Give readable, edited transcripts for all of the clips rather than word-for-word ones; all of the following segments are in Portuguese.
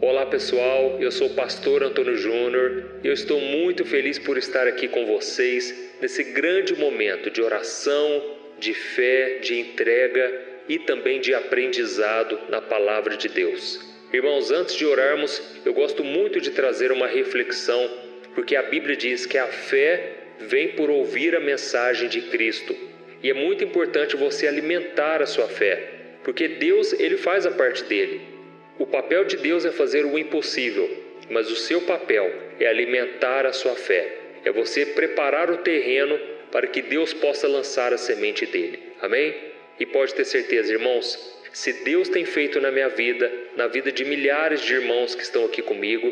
Olá pessoal, eu sou o pastor Antônio Júnior e eu estou muito feliz por estar aqui com vocês nesse grande momento de oração, de fé, de entrega e também de aprendizado na palavra de Deus. Irmãos, antes de orarmos, eu gosto muito de trazer uma reflexão, porque a Bíblia diz que a fé vem por ouvir a mensagem de Cristo. E é muito importante você alimentar a sua fé, porque Deus, Ele faz a parte dele. O papel de Deus é fazer o impossível, mas o seu papel é alimentar a sua fé. É você preparar o terreno para que Deus possa lançar a semente dele. Amém? E pode ter certeza, irmãos, se Deus tem feito na minha vida, na vida de milhares de irmãos que estão aqui comigo,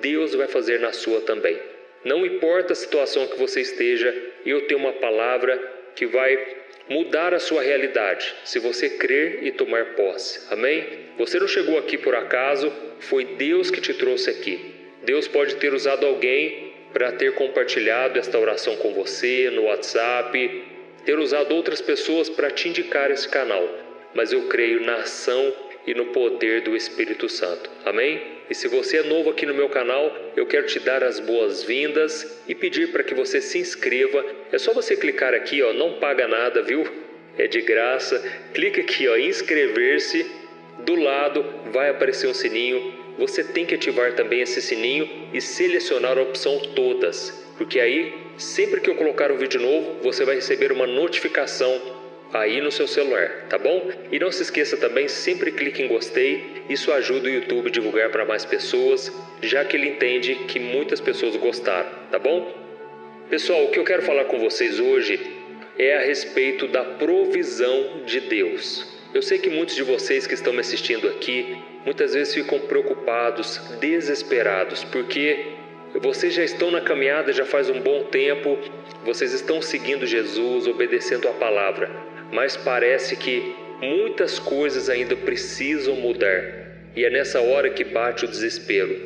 Deus vai fazer na sua também. Não importa a situação que você esteja, eu tenho uma palavra que vai mudar a sua realidade, se você crer e tomar posse. Amém? Você não chegou aqui por acaso, foi Deus que te trouxe aqui. Deus pode ter usado alguém para ter compartilhado esta oração com você no WhatsApp, ter usado outras pessoas para te indicar esse canal. Mas eu creio na ação e no poder do Espírito Santo. Amém? E se você é novo aqui no meu canal, eu quero te dar as boas-vindas e pedir para que você se inscreva. É só você clicar aqui, não paga nada, viu? É de graça. Clica aqui, inscrever-se. Do lado vai aparecer um sininho. Você tem que ativar também esse sininho e selecionar a opção todas, porque aí, sempre que eu colocar um vídeo novo, você vai receber uma notificação aí no seu celular, tá bom? E não se esqueça também, sempre clique em gostei, isso ajuda o YouTube a divulgar para mais pessoas, já que ele entende que muitas pessoas gostaram, tá bom? Pessoal, o que eu quero falar com vocês hoje é a respeito da provisão de Deus. Eu sei que muitos de vocês que estão me assistindo aqui, muitas vezes ficam preocupados, desesperados, porque vocês já estão na caminhada já faz um bom tempo, vocês estão seguindo Jesus, obedecendo a palavra, mas parece que muitas coisas ainda precisam mudar, e é nessa hora que bate o desespero.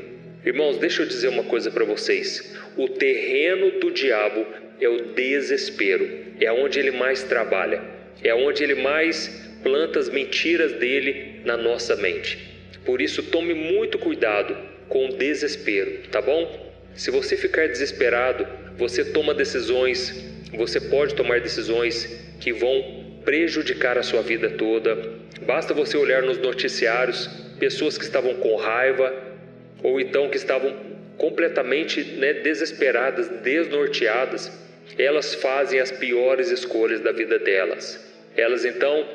Irmãos, deixa eu dizer uma coisa para vocês, o terreno do diabo é o desespero, é onde ele mais trabalha, é onde ele mais planta as mentiras dele na nossa mente. Por isso, tome muito cuidado com o desespero, tá bom? Se você ficar desesperado, você toma decisões, você pode tomar decisões que vão prejudicar a sua vida toda. Basta você olhar nos noticiários, pessoas que estavam com raiva, ou então que estavam completamente desesperadas, desnorteadas, elas fazem as piores escolhas da vida delas. Elas então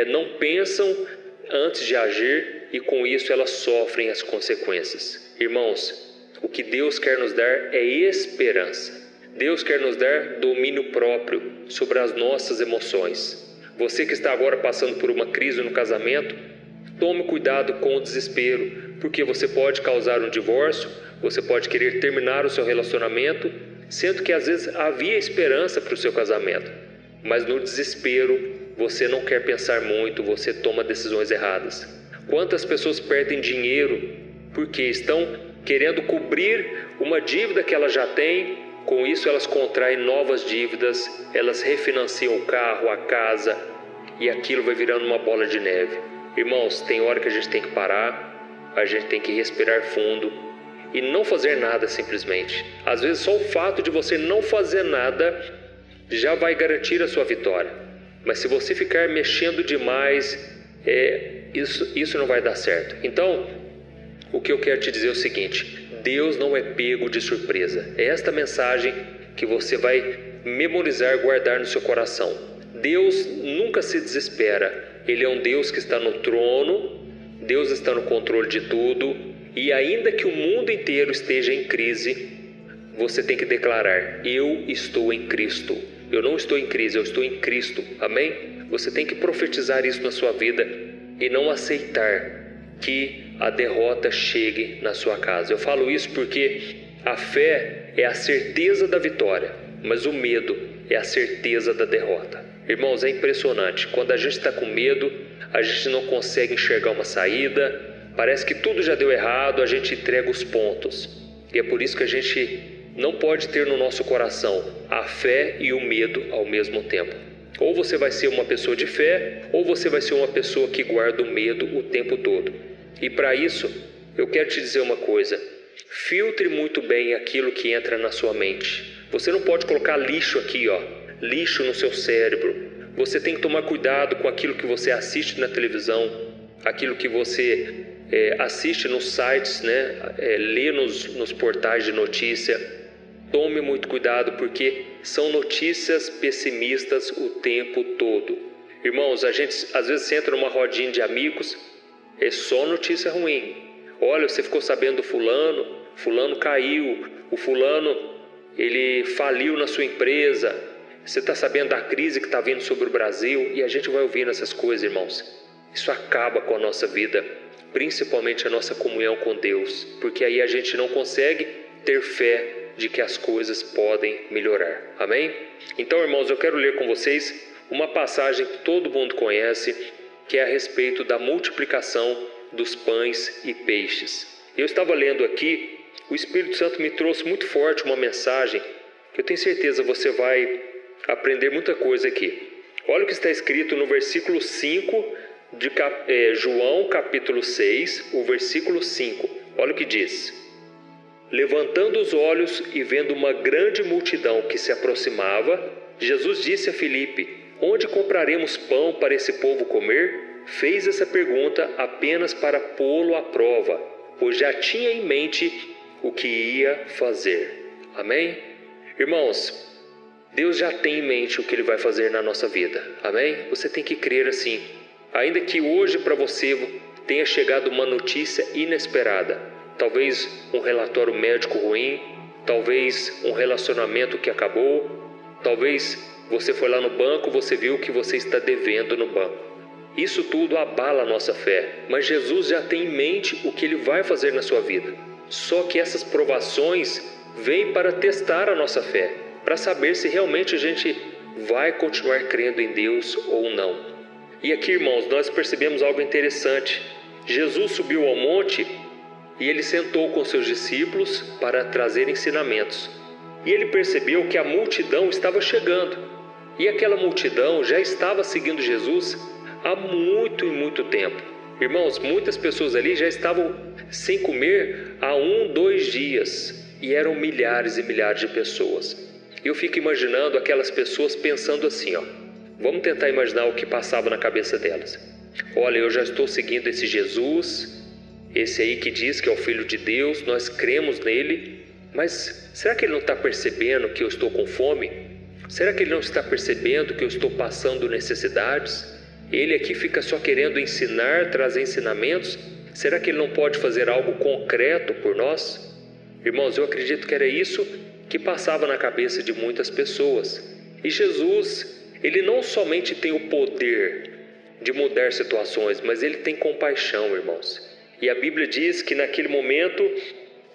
não pensam antes de agir e com isso elas sofrem as consequências. Irmãos, o que Deus quer nos dar é esperança. Deus quer nos dar domínio próprio sobre as nossas emoções. Você que está agora passando por uma crise no casamento, tome cuidado com o desespero, porque você pode causar um divórcio, você pode querer terminar o seu relacionamento, sendo que às vezes havia esperança para o seu casamento. Mas no desespero, você não quer pensar muito, você toma decisões erradas. Quantas pessoas perdem dinheiro porque estão querendo cobrir uma dívida que elas já têm, com isso elas contraem novas dívidas, elas refinanciam o carro, a casa, e aquilo vai virando uma bola de neve. Irmãos, tem hora que a gente tem que parar, a gente tem que respirar fundo e não fazer nada simplesmente. Às vezes só o fato de você não fazer nada já vai garantir a sua vitória. Mas se você ficar mexendo demais, isso não vai dar certo. Então, o que eu quero te dizer é o seguinte, Deus não é pego de surpresa. É esta mensagem que você vai memorizar, guardar no seu coração. Deus nunca se desespera. Ele é um Deus que está no trono, Deus está no controle de tudo, e ainda que o mundo inteiro esteja em crise, você tem que declarar, eu estou em Cristo. Eu não estou em crise, eu estou em Cristo. Amém? Você tem que profetizar isso na sua vida e não aceitar que a derrota chegue na sua casa. Eu falo isso porque a fé é a certeza da vitória, mas o medo é a certeza da derrota. Irmãos, é impressionante. Quando a gente está com medo, a gente não consegue enxergar uma saída, parece que tudo já deu errado, a gente entrega os pontos. E é por isso que a gente não pode ter no nosso coração a fé e o medo ao mesmo tempo. Ou você vai ser uma pessoa de fé, ou você vai ser uma pessoa que guarda o medo o tempo todo. E para isso, eu quero te dizer uma coisa. Filtre muito bem aquilo que entra na sua mente. Você não pode colocar lixo aqui, lixo no seu cérebro. Você tem que tomar cuidado com aquilo que você assiste na televisão, aquilo que você assiste nos sites, lê nos portais de notícia. Tome muito cuidado, porque são notícias pessimistas o tempo todo. Irmãos, a gente às vezes entra numa rodinha de amigos, é só notícia ruim. Olha, você ficou sabendo do fulano caiu, o fulano ele faliu na sua empresa, você está sabendo da crise que está vindo sobre o Brasil, e a gente vai ouvindo essas coisas, irmãos. Isso acaba com a nossa vida, principalmente a nossa comunhão com Deus, porque aí a gente não consegue ter fé de que as coisas podem melhorar. Amém? Então, irmãos, eu quero ler com vocês uma passagem que todo mundo conhece, que é a respeito da multiplicação dos pães e peixes. Eu estava lendo aqui, o Espírito Santo me trouxe muito forte uma mensagem, que eu tenho certeza você vai aprender muita coisa aqui. Olha o que está escrito no versículo 5 de João capítulo 6, o versículo 5. Olha o que diz. Levantando os olhos e vendo uma grande multidão que se aproximava, Jesus disse a Filipe: onde compraremos pão para esse povo comer? Fez essa pergunta apenas para pô-lo à prova, pois já tinha em mente o que ia fazer. Amém? Irmãos, Deus já tem em mente o que Ele vai fazer na nossa vida. Amém? Você tem que crer assim. Ainda que hoje para você tenha chegado uma notícia inesperada, talvez um relatório médico ruim, talvez um relacionamento que acabou, talvez você foi lá no banco, você viu que você está devendo no banco. Isso tudo abala a nossa fé, mas Jesus já tem em mente o que Ele vai fazer na sua vida. Só que essas provações vêm para testar a nossa fé, para saber se realmente a gente vai continuar crendo em Deus ou não. E aqui, irmãos, nós percebemos algo interessante. Jesus subiu ao monte e Ele sentou com seus discípulos para trazer ensinamentos. E Ele percebeu que a multidão estava chegando. E aquela multidão já estava seguindo Jesus há muito e muito tempo. Irmãos, muitas pessoas ali já estavam sem comer há 1-2 dias. E eram milhares e milhares de pessoas. Eu fico imaginando aquelas pessoas pensando assim, Vamos tentar imaginar o que passava na cabeça delas. Olha, eu já estou seguindo esse Jesus, esse aí que diz que é o Filho de Deus, nós cremos nele, mas será que ele não está percebendo que eu estou com fome? Será que ele não está percebendo que eu estou passando necessidades? Ele aqui fica só querendo ensinar, trazer ensinamentos. Será que ele não pode fazer algo concreto por nós? Irmãos, eu acredito que era isso que passava na cabeça de muitas pessoas. E Jesus, Ele não somente tem o poder de mudar situações, mas Ele tem compaixão, irmãos. E a Bíblia diz que naquele momento,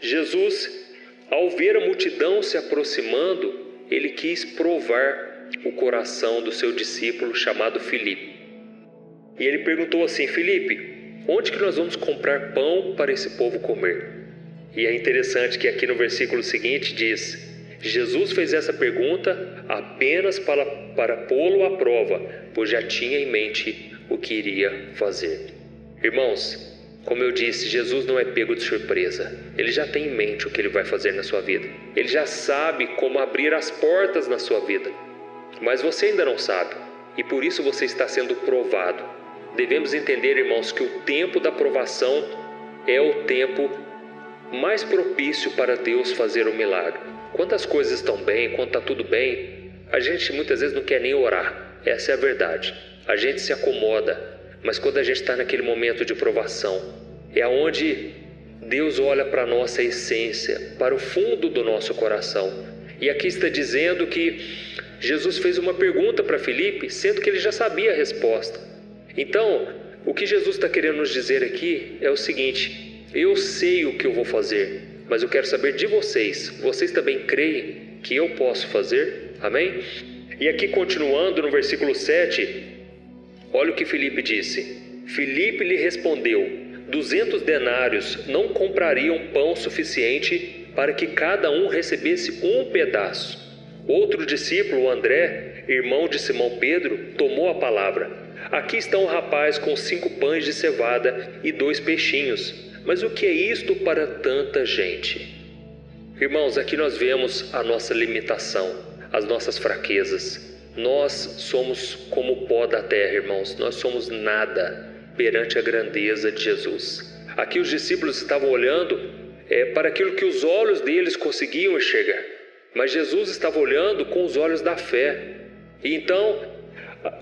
Jesus, ao ver a multidão se aproximando, Ele quis provar o coração do seu discípulo chamado Filipe. E Ele perguntou assim: Filipe, onde que nós vamos comprar pão para esse povo comer? E é interessante que aqui no versículo seguinte diz: Jesus fez essa pergunta apenas para pô-lo à prova, pois já tinha em mente o que iria fazer. Irmãos, como eu disse, Jesus não é pego de surpresa. Ele já tem em mente o que Ele vai fazer na sua vida. Ele já sabe como abrir as portas na sua vida. Mas você ainda não sabe, e por isso você está sendo provado. Devemos entender, irmãos, que o tempo da provação é o tempo mais propício para Deus fazer um milagre. Quando as coisas estão bem, quando está tudo bem, a gente muitas vezes não quer nem orar. Essa é a verdade. A gente se acomoda. Mas quando a gente está naquele momento de provação, é onde Deus olha para a nossa essência, para o fundo do nosso coração. E aqui está dizendo que Jesus fez uma pergunta para Filipe, sendo que ele já sabia a resposta. Então, o que Jesus está querendo nos dizer aqui é o seguinte: eu sei o que eu vou fazer, mas eu quero saber de vocês. Vocês também creem que eu posso fazer? Amém? E aqui continuando no versículo 7, olha o que Filipe disse. Filipe lhe respondeu: 200 denários não comprariam pão suficiente para que cada um recebesse um pedaço. Outro discípulo, André, irmão de Simão Pedro, tomou a palavra. Aqui está um rapaz com 5 pães de cevada e 2 peixinhos. Mas o que é isto para tanta gente? Irmãos, aqui nós vemos a nossa limitação, as nossas fraquezas. Nós somos como o pó da terra, irmãos. Nós somos nada perante a grandeza de Jesus. Aqui os discípulos estavam olhando para aquilo que os olhos deles conseguiam enxergar. Mas Jesus estava olhando com os olhos da fé. E então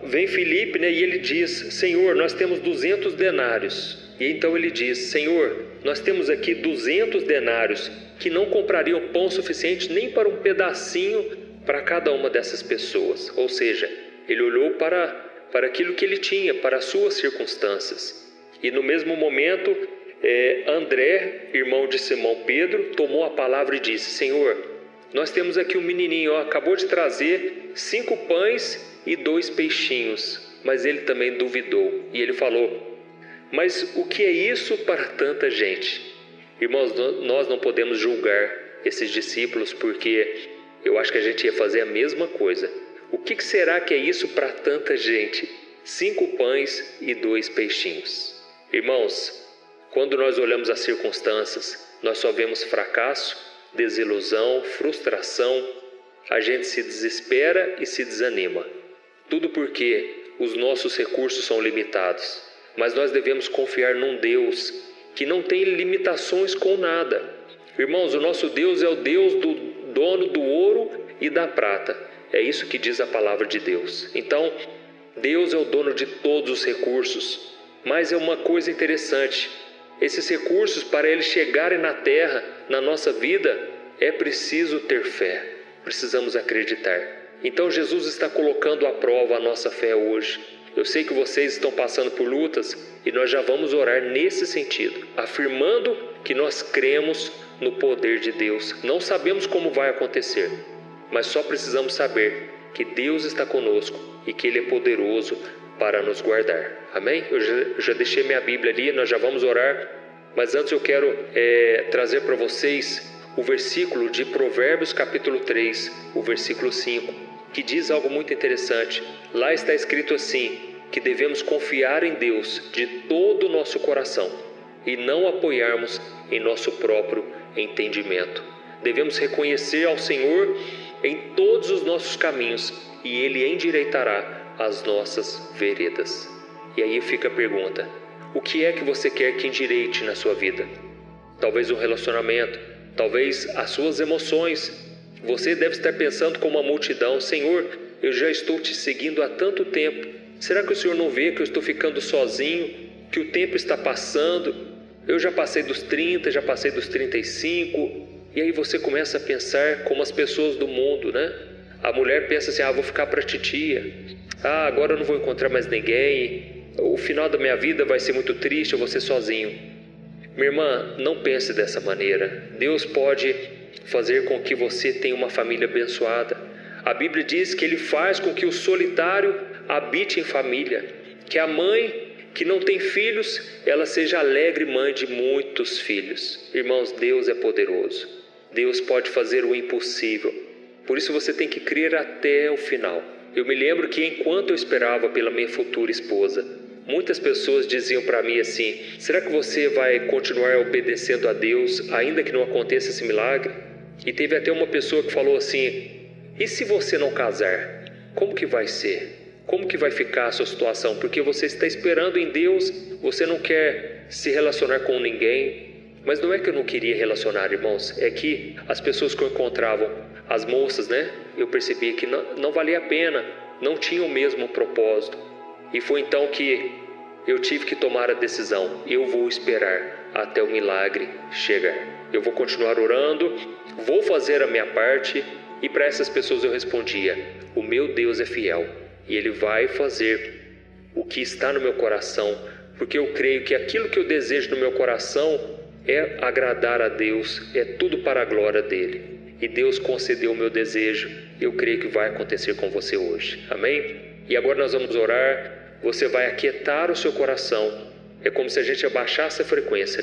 vem Filipe, e ele diz: Senhor, nós temos 200 denários. E então ele diz: Senhor, nós temos aqui 200 denários que não comprariam pão suficiente nem para um pedacinho para cada uma dessas pessoas. Ou seja, ele olhou para aquilo que ele tinha, para as suas circunstâncias. E no mesmo momento, André, irmão de Simão Pedro, tomou a palavra e disse: Senhor, nós temos aqui um menininho, acabou de trazer 5 pães e 2 peixinhos. Mas ele também duvidou. E ele falou: mas o que é isso para tanta gente? Irmãos, nós não podemos julgar esses discípulos, porque eu acho que a gente ia fazer a mesma coisa. O que será que é isso para tanta gente? 5 pães e 2 peixinhos. Irmãos, quando nós olhamos as circunstâncias, nós só vemos fracasso, desilusão, frustração. A gente se desespera e se desanima. Tudo porque os nossos recursos são limitados. Mas nós devemos confiar num Deus que não tem limitações com nada. Irmãos, o nosso Deus é o Deus do dono do ouro e da prata. É isso que diz a palavra de Deus. Então, Deus é o dono de todos os recursos. Mas é uma coisa interessante. Esses recursos, para eles chegarem na terra, na nossa vida, é preciso ter fé. Precisamos acreditar. Então Jesus está colocando à prova a nossa fé hoje. Eu sei que vocês estão passando por lutas e nós já vamos orar nesse sentido, afirmando que nós cremos no poder de Deus. Não sabemos como vai acontecer, mas só precisamos saber que Deus está conosco e que Ele é poderoso para nos guardar. Amém? Eu já deixei minha Bíblia ali, nós já vamos orar, mas antes eu quero trazer para vocês o versículo de Provérbios capítulo 3, o versículo 5, que diz algo muito interessante. Lá está escrito assim, que devemos confiar em Deus de todo o nosso coração e não apoiarmos em nosso próprio entendimento. Devemos reconhecer ao Senhor em todos os nossos caminhos e Ele endireitará as nossas veredas. E aí fica a pergunta: o que é que você quer que endireite na sua vida? Talvez um relacionamento, talvez as suas emoções. Você deve estar pensando como uma multidão: Senhor, eu já estou te seguindo há tanto tempo. Será que o Senhor não vê que eu estou ficando sozinho, que o tempo está passando? Eu já passei dos 30, já passei dos 35. E aí você começa a pensar como as pessoas do mundo, né? A mulher pensa assim: vou ficar para a titia. Agora eu não vou encontrar mais ninguém. O final da minha vida vai ser muito triste, eu vou ser sozinho. Minha irmã, não pense dessa maneira. Deus pode fazer com que você tenha uma família abençoada. A Bíblia diz que Ele faz com que o solitário habite em família, que a mãe que não tem filhos, ela seja alegre mãe de muitos filhos. Irmãos, Deus é poderoso. Deus pode fazer o impossível. Por isso você tem que crer até o final. Eu me lembro que enquanto eu esperava pela minha futura esposa, muitas pessoas diziam para mim assim: será que você vai continuar obedecendo a Deus ainda que não aconteça esse milagre? E teve até uma pessoa que falou assim: e se você não casar? Como que vai ser? Como que vai ficar a sua situação? Porque você está esperando em Deus, você não quer se relacionar com ninguém. Mas não é que eu não queria relacionar, irmãos, é que as pessoas que eu encontrava, as moças, eu percebia que não valia a pena, não tinham o mesmo propósito. E foi então que eu tive que tomar a decisão: eu vou esperar até o milagre chegar. Eu vou continuar orando, vou fazer a minha parte. E para essas pessoas eu respondia: o meu Deus é fiel e Ele vai fazer o que está no meu coração, porque eu creio que aquilo que eu desejo no meu coração é agradar a Deus, é tudo para a glória dEle. E Deus concedeu o meu desejo, eu creio que vai acontecer com você hoje. Amém? E agora nós vamos orar. Você vai aquietar o seu coração. É como se a gente abaixasse a frequência,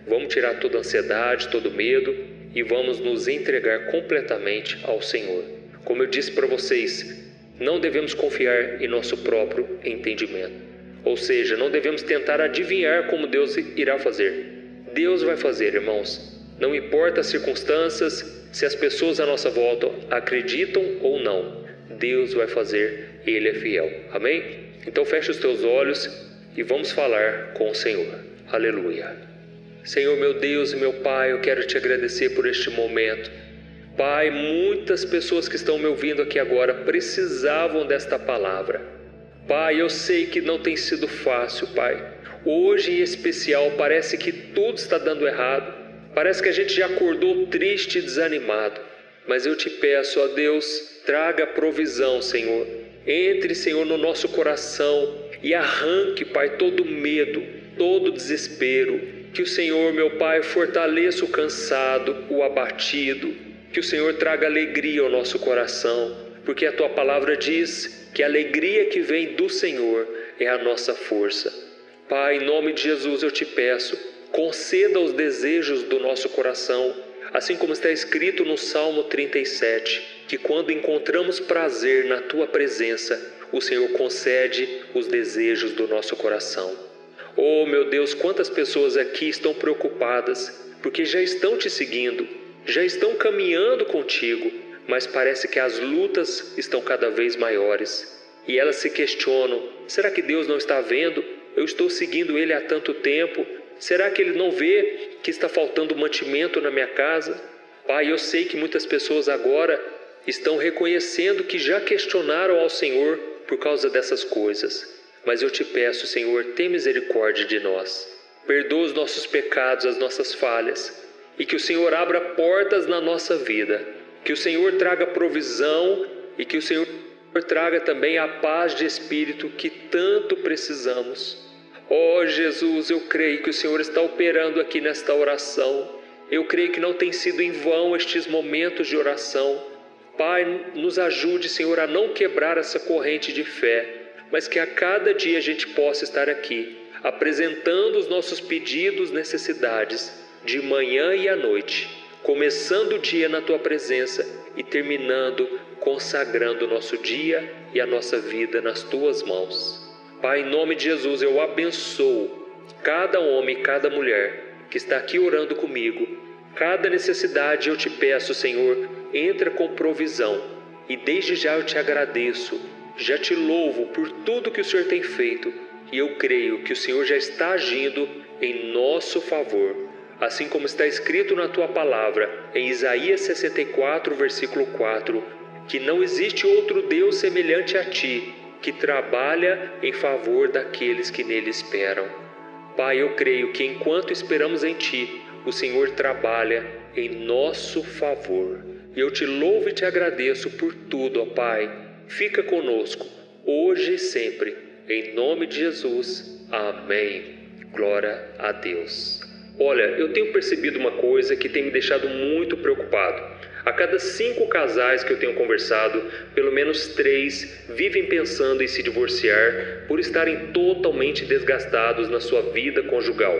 Vamos tirar toda a ansiedade, todo o medo e vamos nos entregar completamente ao Senhor. Como eu disse para vocês, não devemos confiar em nosso próprio entendimento. Ou seja, não devemos tentar adivinhar como Deus irá fazer. Deus vai fazer, irmãos. Não importa as circunstâncias, se as pessoas à nossa volta acreditam ou não, Deus vai fazer, Ele é fiel. Amém? Então feche os teus olhos e vamos falar com o Senhor. Aleluia. Senhor, meu Deus e meu Pai, eu quero te agradecer por este momento. Pai, muitas pessoas que estão me ouvindo aqui agora precisavam desta palavra. Pai, eu sei que não tem sido fácil, Pai. Hoje em especial parece que tudo está dando errado. Parece que a gente já acordou triste e desanimado. Mas eu te peço, ó Deus, traga provisão, Senhor. Entre, Senhor, no nosso coração e arranque, Pai, todo medo, todo desespero. Que o Senhor, meu Pai, fortaleça o cansado, o abatido. Que o Senhor traga alegria ao nosso coração, porque a Tua palavra diz que a alegria que vem do Senhor é a nossa força. Pai, em nome de Jesus eu te peço, conceda os desejos do nosso coração, assim como está escrito no Salmo 37, que quando encontramos prazer na Tua presença, o Senhor concede os desejos do nosso coração. Oh, meu Deus, quantas pessoas aqui estão preocupadas, porque já estão te seguindo, já estão caminhando contigo, mas parece que as lutas estão cada vez maiores. E elas se questionam, será que Deus não está vendo? Eu estou seguindo Ele há tanto tempo. Será que Ele não vê que está faltando mantimento na minha casa? Pai, eu sei que muitas pessoas agora estão reconhecendo que já questionaram ao Senhor por causa dessas coisas. Mas eu te peço, Senhor, tem misericórdia de nós. Perdoa os nossos pecados, as nossas falhas. E que o Senhor abra portas na nossa vida. Que o Senhor traga provisão e que o Senhor traga também a paz de espírito que tanto precisamos. Oh Jesus, eu creio que o Senhor está operando aqui nesta oração. Eu creio que não tem sido em vão estes momentos de oração. Pai, nos ajude, Senhor, a não quebrar essa corrente de fé, mas que a cada dia a gente possa estar aqui, apresentando os nossos pedidos, necessidades, de manhã e à noite, começando o dia na Tua presença e terminando, consagrando o nosso dia e a nossa vida nas Tuas mãos. Pai, em nome de Jesus, eu abençoo cada homem e cada mulher que está aqui orando comigo. Cada necessidade eu te peço, Senhor, entra com provisão. E desde já eu te agradeço, já te louvo por tudo que o Senhor tem feito. E eu creio que o Senhor já está agindo em nosso favor. Assim como está escrito na Tua palavra, em Isaías 64, versículo 4, que não existe outro Deus semelhante a Ti, que trabalha em favor daqueles que nele esperam. Pai, eu creio que enquanto esperamos em Ti, o Senhor trabalha em nosso favor. E eu te louvo e te agradeço por tudo, ó Pai. Fica conosco, hoje e sempre. Em nome de Jesus. Amém. Glória a Deus. Olha, eu tenho percebido uma coisa que tem me deixado muito preocupado. A cada 5 casais que eu tenho conversado, pelo menos 3 vivem pensando em se divorciar por estarem totalmente desgastados na sua vida conjugal.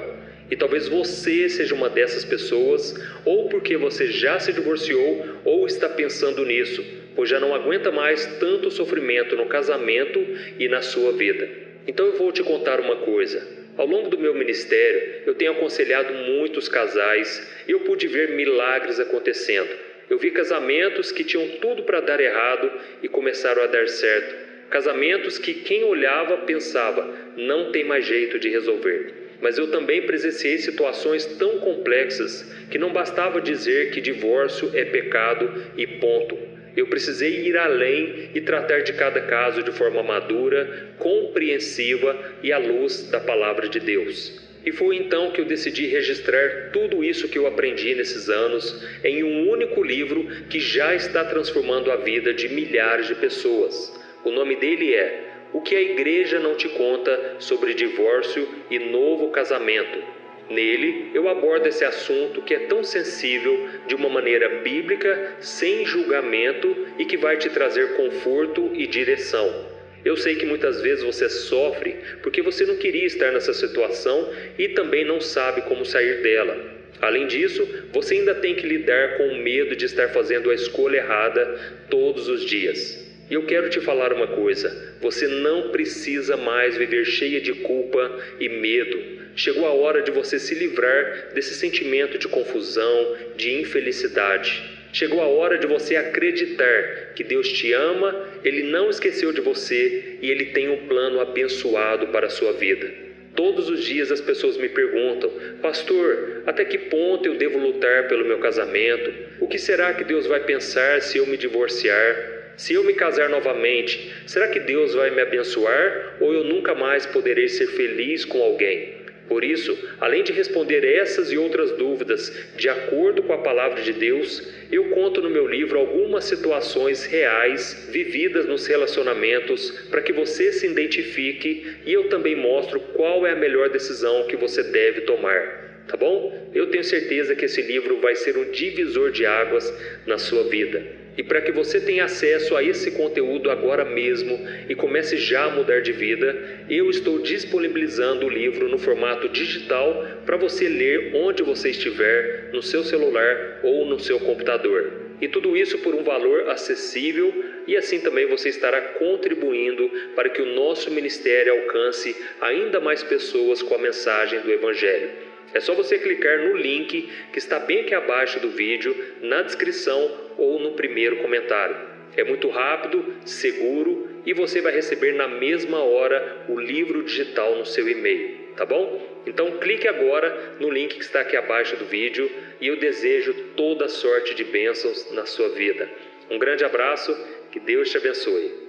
E talvez você seja uma dessas pessoas, ou porque você já se divorciou ou está pensando nisso, pois já não aguenta mais tanto sofrimento no casamento e na sua vida. Então eu vou te contar uma coisa. Ao longo do meu ministério, eu tenho aconselhado muitos casais e eu pude ver milagres acontecendo. Eu vi casamentos que tinham tudo para dar errado e começaram a dar certo. Casamentos que quem olhava pensava, não tem mais jeito de resolver. Mas eu também presenciei situações tão complexas que não bastava dizer que divórcio é pecado e ponto. Eu precisei ir além e tratar de cada caso de forma madura, compreensiva e à luz da palavra de Deus. E foi então que eu decidi registrar tudo isso que eu aprendi nesses anos em um único livro que já está transformando a vida de milhares de pessoas. O nome dele é O que a Igreja Não Te Conta sobre Divórcio e Novo Casamento. Nele, eu abordo esse assunto que é tão sensível de uma maneira bíblica, sem julgamento e que vai te trazer conforto e direção. Eu sei que muitas vezes você sofre porque você não queria estar nessa situação e também não sabe como sair dela. Além disso, você ainda tem que lidar com o medo de estar fazendo a escolha errada todos os dias. E eu quero te falar uma coisa: você não precisa mais viver cheia de culpa e medo. Chegou a hora de você se livrar desse sentimento de confusão, de infelicidade. Chegou a hora de você acreditar que Deus te ama, Ele não esqueceu de você e Ele tem um plano abençoado para a sua vida. Todos os dias as pessoas me perguntam: pastor, até que ponto eu devo lutar pelo meu casamento? O que será que Deus vai pensar se eu me divorciar? Se eu me casar novamente, será que Deus vai me abençoar ou eu nunca mais poderei ser feliz com alguém? Por isso, além de responder essas e outras dúvidas de acordo com a palavra de Deus, eu conto no meu livro algumas situações reais vividas nos relacionamentos para que você se identifique, e eu também mostro qual é a melhor decisão que você deve tomar. Tá bom? Eu tenho certeza que esse livro vai ser um divisor de águas na sua vida. E para que você tenha acesso a esse conteúdo agora mesmo e comece já a mudar de vida, eu estou disponibilizando o livro no formato digital para você ler onde você estiver, no seu celular ou no seu computador. E tudo isso por um valor acessível, e assim também você estará contribuindo para que o nosso ministério alcance ainda mais pessoas com a mensagem do Evangelho. É só você clicar no link que está bem aqui abaixo do vídeo, na descrição ou no primeiro comentário. É muito rápido, seguro e você vai receber na mesma hora o livro digital no seu e-mail, tá bom? Então clique agora no link que está aqui abaixo do vídeo e eu desejo toda sorte de bênçãos na sua vida. Um grande abraço, que Deus te abençoe.